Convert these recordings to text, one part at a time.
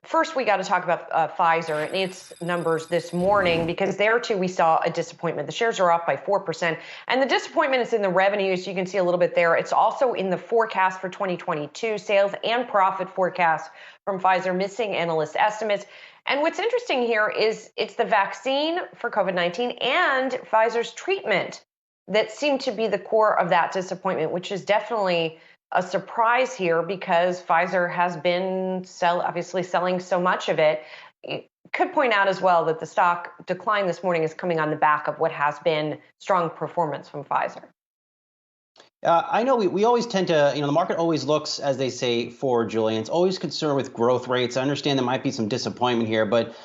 First, we got to talk about Pfizer and its numbers this morning, because there too we saw a disappointment. The shares are off by 4%, and the disappointment is in the revenues. You can see a little bit there. It's also in the forecast for 2022 sales and profit forecast from Pfizer, missing analyst estimates. And what's interesting here is it's the vaccine for COVID-19 and Pfizer's treatment that seem to be the core of that disappointment, which is definitely a surprise here, because Pfizer has been obviously selling so much of it. Could point out as well that the stock decline this morning is coming on the back of what has been strong performance from Pfizer. I know we always tend to, the market always looks, as they say, forward, Julian. It's always concerned with growth rates. I understand there might be some disappointment here, but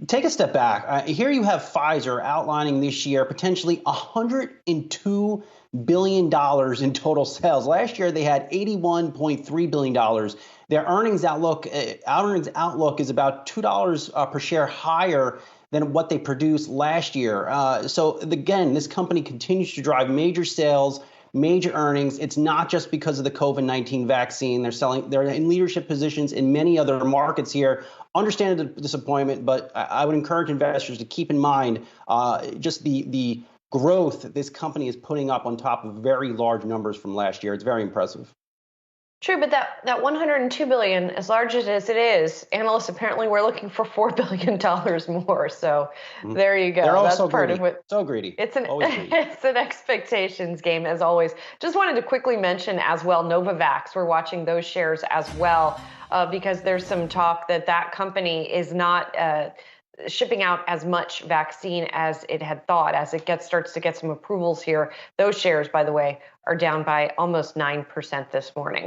take a step back. Here you have Pfizer outlining this year potentially $102 billion in total sales. Last year, they had $81.3 billion. Their earnings outlook is about $2 per share higher than what they produced last year. So again, this company continues to drive major sales, major earnings. It's not just because of the COVID-19 vaccine. They're in leadership positions in many other markets here. Understand the disappointment, but I would encourage investors to keep in mind just the growth that this company is putting up on top of very large numbers from last year. It's very impressive. True, but that $102 billion, as large as it is, analysts apparently were looking for $4 billion more. So there you go. They're all That's so part greedy. of what. So greedy. It's an greedy. It's an expectations game, as always. Just wanted to quickly mention as well, Novavax. We're watching those shares as well, because there's some talk that company is not shipping out as much vaccine as it had thought. As it starts to get some approvals here, those shares, by the way, are down by almost 9% this morning.